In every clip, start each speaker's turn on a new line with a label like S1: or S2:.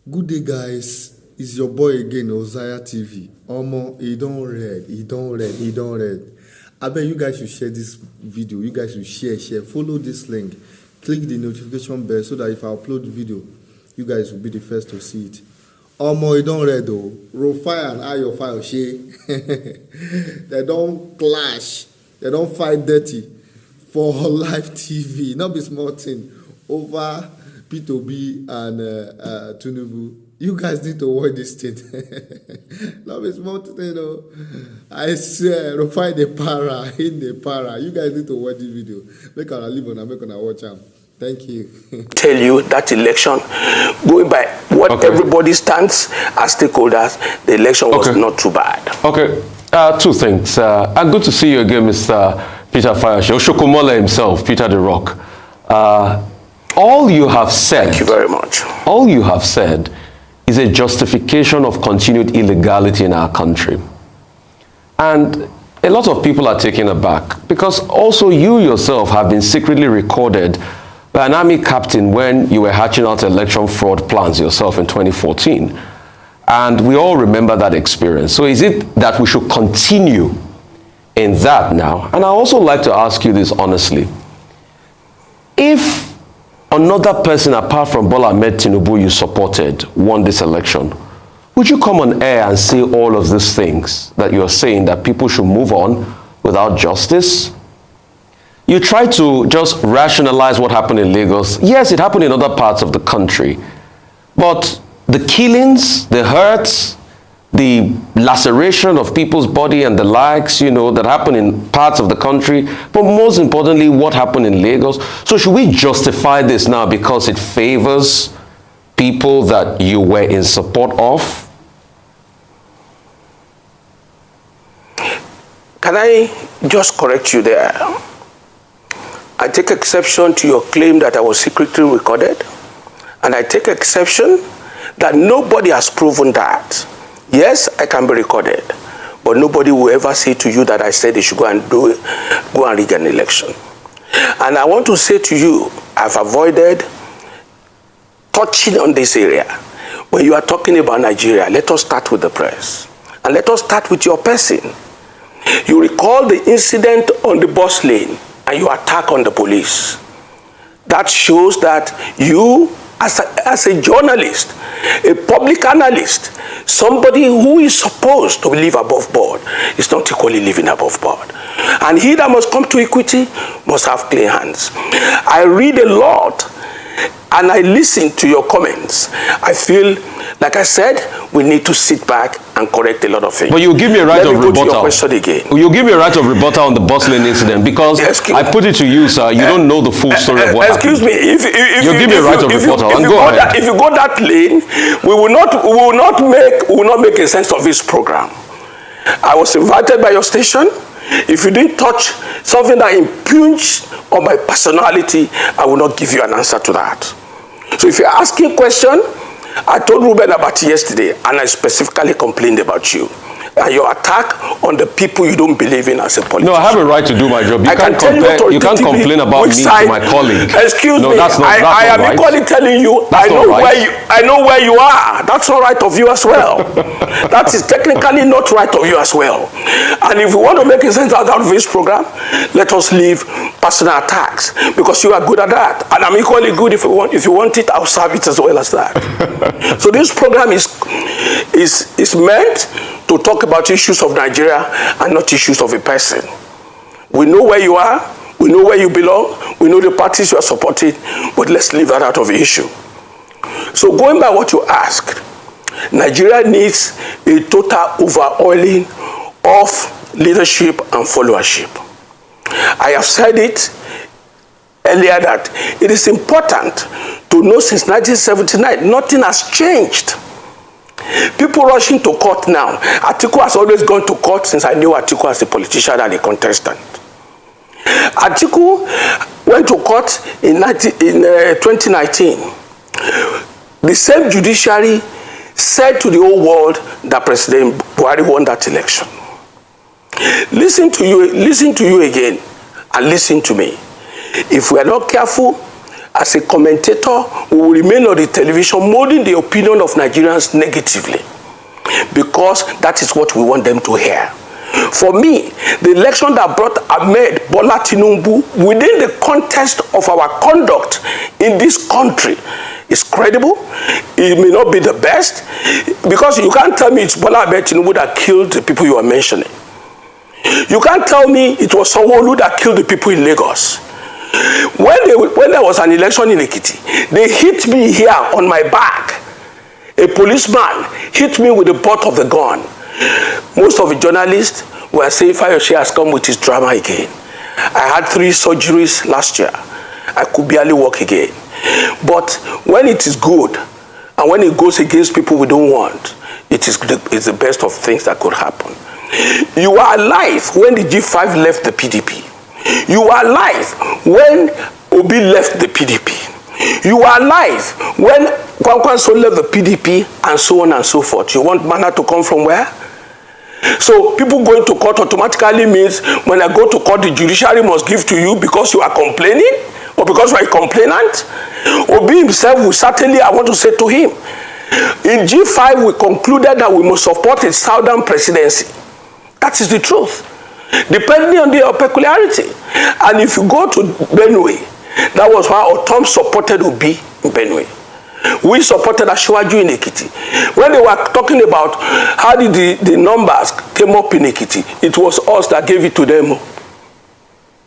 S1: Good day, guys. It's your boy again, Ozaya TV. Omo, he don't read. I bet you guys should share this video. You guys should share. Follow this link. Click the notification bell so that if I upload the video, you guys will be the first to see it. Omo, he don't read though. Rufai and Fayose, they don't clash. They don't fight dirty for live TV. Not be small thing over P2B and Tinubu. You guys need to watch this thing. Not be small thing, you know. I swear, Rufai the para, in the para. You guys need to watch this video. Make our live on and make our watch them. Thank you.
S2: Tell you that election, going by what everybody stands as stakeholders, the election was not too bad.
S3: Okay, two things. Good to see you again, Mr. Peter Fayose, Oshokomola himself, Peter the Rock. All you have said,
S2: thank you very much.
S3: All you have said is a justification of continued illegality in our country. And a lot of people are taken aback because also you yourself have been secretly recorded by an army captain when you were hatching out election fraud plans yourself in 2014. And we all remember that experience. So is it that we should continue in that now? And I also like to ask you this honestly. If another person apart from Bola Ahmed Tinubu you supported won this election, would you come on air and say all of these things that you're saying, that people should move on without justice? You try to just rationalize what happened in Lagos. Yes, it happened in other parts of the country, but the killings, the hurts, the laceration of people's body and the likes, you know, that happened in parts of the country, but most importantly, what happened in Lagos. So should we justify this now because it favors people that you were in support of?
S2: Can I just correct you there? I take exception to your claim that I was secretly recorded, and I take exception that nobody has proven that. Yes, I can be recorded, but nobody will ever say to you that I said they should go and rig an election. And I want to say to you, I've avoided touching on this area. When you are talking about Nigeria, let us start with the press, and let us start with your person. You recall the incident on the bus lane and your attack on the police. That shows that you, as a journalist, a public analyst, somebody who is supposed to live above board, is not equally living above board. And he that must come to equity must have clean hands. I read a lot and I listen to your comments. I feel, like I said, we need to sit back and correct a lot of things.
S3: But you give me a right of rebuttal.
S2: To your question again.
S3: You give me a right of rebuttal on the bus lane incident because I put it to you, sir. You don't know the full story of what happened.
S2: Excuse me. If
S3: you give me a right of rebuttal, and go ahead.
S2: If you go that lane, we will not make a sense of this program. I was invited by your station. If you didn't touch something that impugns on my personality, I will not give you an answer to that. So if you're asking a question, I told Ruben about it yesterday, and I specifically complained about you and your attack on the people you don't believe in as a politician.
S3: No, I have a right to do my job. You can't complain about me to my colleague.
S2: Excuse me. I am equally telling you. I know where you are. That's not right of you as well. That is technically not right of you as well. And if you want to make a sense out of this program, let us leave personal attacks, because you are good at that, and I'm equally good. If you want it, I'll serve it as well as that. So this program is meant to talk about issues of Nigeria and not issues of a person. We know where you are, we know where you belong, we know the parties you are supporting, but let's leave that out of the issue. So going by what you asked, Nigeria needs a total overhauling of leadership and followership. I have said it earlier that it is important to know since 1979, nothing has changed. People rushing to court now. Atiku has always gone to court since I knew Atiku as a politician and a contestant. Atiku went to court in 2019. The same judiciary said to the whole world that President Buhari won that election. Listen to you again, and listen to me. If we are not careful, as a commentator, we will remain on the television molding the opinion of Nigerians negatively, because that is what we want them to hear. For me, the election that brought Ahmed Bola Tinubu within the context of our conduct in this country is credible. It may not be the best, because you can't tell me it's Bola Ahmed Tinubu that killed the people you are mentioning. You can't tell me it was Sanwo-Olu that killed the people in Lagos. When there was an election in Ekiti, they hit me here on my back. A policeman hit me with the butt of the gun. Most of the journalists were saying Fayose has come with his drama again. I had 3 surgeries last year. I could barely walk again. But when it is good, and when it goes against people we don't want, it's the best of things that could happen. You were alive when the G5 left the PDP. You were alive when Obi left the PDP. You were alive when Kwankwaso left the PDP, and so on and so forth. You want manna to come from where? So people going to court automatically means when I go to court, the judiciary must give to you because you are complaining, or because you are a complainant. Obi himself will certainly, I want to say to him, in G5 we concluded that we must support a southern presidency. That is the truth, depending on their peculiarity. And if you go to Benue, that was why Otom supported Obi in Benue. We supported Asiwaju in Ekiti. When they were talking about how did the numbers came up in Ekiti, it was us that gave it to them.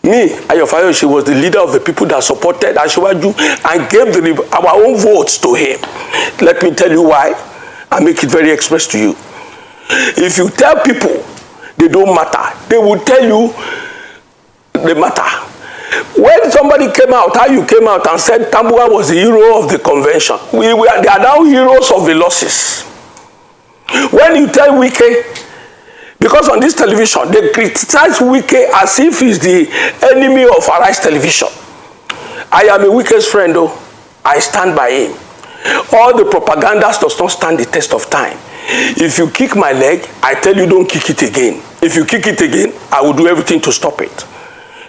S2: Me, Fayose, was the leader of the people that supported Asiwaju and gave our own votes to him. Let me tell you why. I make it very express to you. If you tell people they don't matter, they will tell you they matter. When somebody came out, how you came out and said Tambuwa was the hero of the convention, they are now heroes of the losses. When you tell Wike, because on this television, they criticize Wike as if he's the enemy of Arise Television. I am a Wike's friend, though. I stand by him. All the propaganda does not stand the test of time. If you kick my leg, I tell you don't kick it again. If you kick it again, I will do everything to stop it.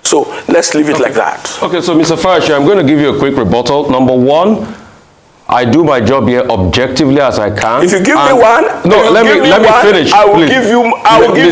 S2: So let's leave it like that.
S3: Okay, so Mr. Fayose, I'm going to give you a quick rebuttal. Number one, I do my job here objectively as I can.
S2: If you give me one,
S3: no, let me finish.
S2: I will give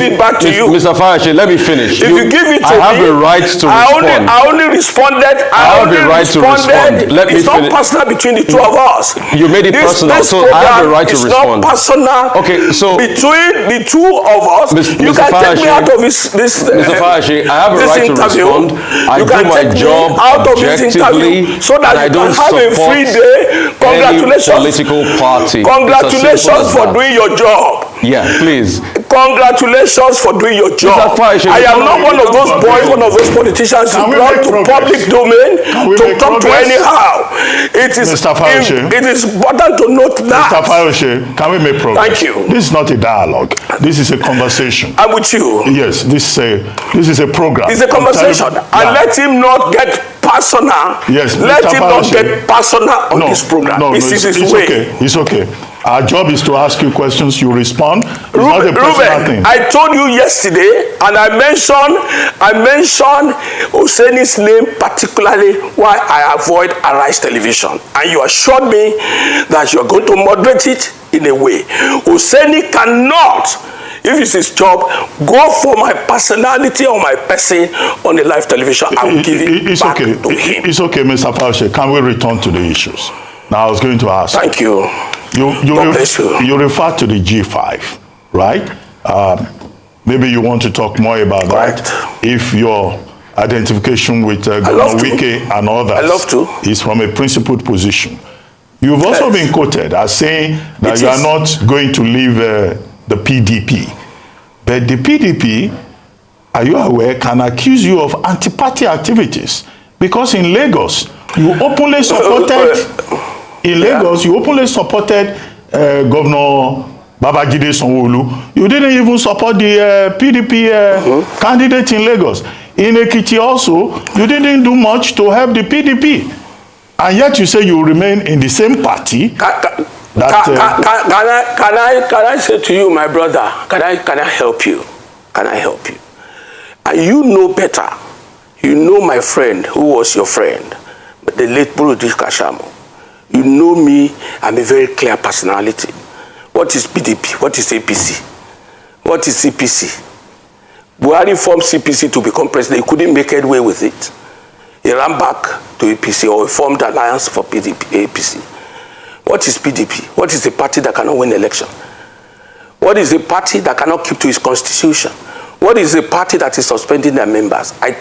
S2: it back to you.
S3: Mr. Fayose, let me finish.
S2: If you give it to me,
S3: I have the right to respond.
S2: I only responded.
S3: I have the right to respond. Let me
S2: finish. It's not personal between the two of us.
S3: You made it personal, so I have the right to respond.
S2: It's not personal. Okay, so between the two of us, you can take me out of this.
S3: Mr. Fayose, I have a right to respond. I do my job objectively,
S2: so that you can have a free day. Congratulations.
S3: Any political party.
S2: Congratulations for doing your job.
S3: Yeah, please.
S2: Congratulations for doing your job. I am not one of those boys, one of those politicians who brought to public domain to talk to anyhow. It is important to note that.
S4: Mr. Fayose, can we make progress?
S2: Thank you.
S4: This is not a dialogue. This is a conversation.
S2: I'm with you.
S4: Yes, this is a program.
S2: It's a conversation. And let him not get personal.
S4: Yes,
S2: let him not get personal on this program.
S4: No, it's okay. It's okay. Our job is to ask you questions, you respond. It's not a personal thing.
S2: I told you yesterday, and I mentioned Oseni's name particularly why I avoid Arise Television. And you assured me that you are going to moderate it in a way. Oseni cannot, if it's his job, go for my personality or my person on the live television. I will give it back to him.
S4: It's okay, Mr. Fayose. Can we return to the issues? Now, I was going to ask.
S2: Thank you.
S4: You refer to the G5, right? Maybe you want to talk more about that. If your identification with Governor Wike and others is from a principled position. You've also been quoted as saying that you are not going to leave the PDP. But the PDP, are you aware, can accuse you of anti-party activities? Because in Lagos, you openly supported Governor Babajide Sanwo-Olu. You didn't even support the PDP candidate in Lagos. In Ekiti also, you didn't do much to help the PDP. And yet you say you remain in the same party.
S2: Can I say to you, my brother, can I help you? Can I help you? And you know better. You know my friend who was your friend, the late Burudi Kashamo. You know me, I'm a very clear personality. What is PDP? What is APC? What is CPC? Buhari formed CPC to become president. He couldn't make headway with it. He ran back to APC, or he formed an alliance for PDP, APC. What is PDP? What is a party that cannot win election? What is a party that cannot keep to its constitution? What is a party that is suspending their members? I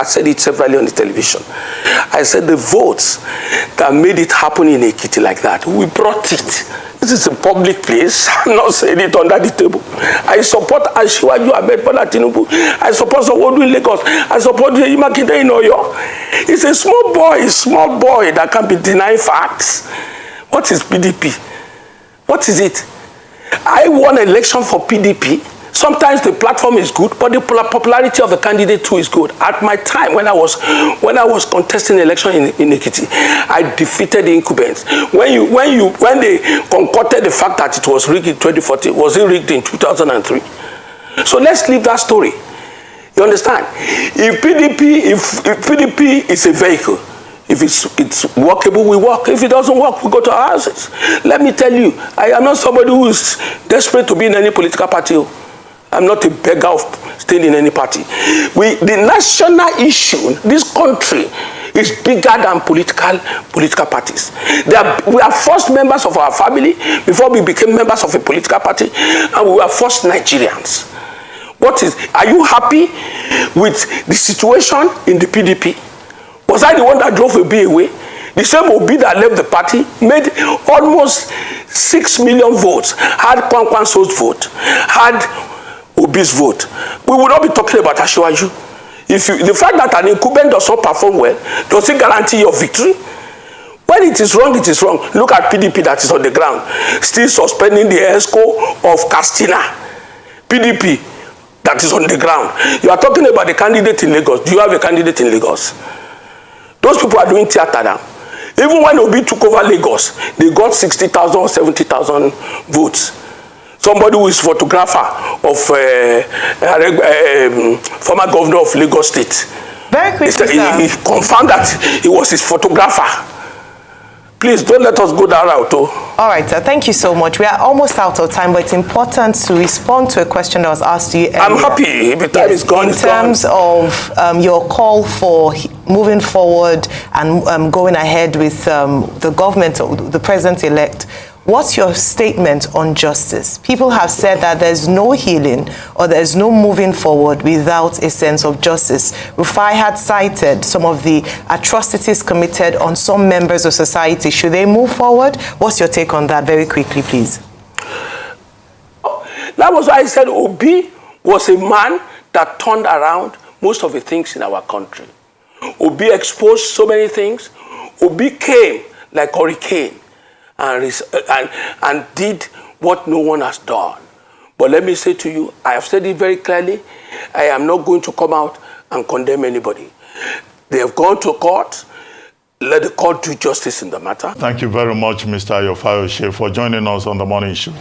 S2: said it severally on the television. I said the votes that made it happen in Ekiti like that, we brought it. This is a public place. I'm not saying it under the table. I support Asiwaju Ahmed Bola Tinubu. I support Sowodu in Lagos. I support Imakinde in Oyo. It's a small boy that can be denying facts. What is PDP? What is it? I won an election for PDP. Sometimes the platform is good, but the popularity of the candidate too is good. At my time, when I was contesting election in Ekiti, I defeated the incumbents. When they concocted the fact that it was rigged in 2014, was it rigged in 2003? So let's leave that story. You understand? If PDP is a vehicle, if it's workable, we work. If it doesn't work, we go to our houses. Let me tell you, I am not somebody who is desperate to be in any political party. I'm not a beggar of staying in any party. The national issue, this country, is bigger than political parties. We are first members of our family before we became members of a political party, and we were first Nigerians. Are you happy with the situation in the PDP? Was I the one that drove Obi away? The same Obi that left the party made almost 6 million votes, had Kwankwanso's vote, had Obi's vote. We will not be talking about Asiwaju. The fact that an incumbent does not perform well, does it guarantee your victory? When it is wrong, it is wrong. Look at PDP that is on the ground, still suspending the ESCO of Castina. PDP that is on the ground. You are talking about the candidate in Lagos. Do you have a candidate in Lagos? Those people are doing theater now. Even when Obi took over Lagos, they got 60,000 or 70,000 votes. Somebody who is photographer of former governor of Lagos State.
S5: Very quickly, sir.
S2: He confirmed that he was his photographer. Please don't let us go that route.
S5: All right, sir. Thank you so much. We are almost out of time, but it's important to respond to a question that was asked to you earlier.
S2: I'm happy. If the time is gone,
S5: in terms of your call for moving forward and going ahead with the government, the president-elect, what's your statement on justice? People have said that there's no healing or there's no moving forward without a sense of justice. Rufai had cited some of the atrocities committed on some members of society. Should they move forward? What's your take on that? Very quickly, please.
S2: That was why I said Obi was a man that turned around most of the things in our country. Obi exposed so many things. Obi came like a hurricane and did what no one has done. But let me say to you, I have said it very clearly, I am not going to come out and condemn anybody. They have gone to court. Let the court do justice in the matter.
S4: Thank you very much, Mr. Fayose, for joining us on The Morning Shoot.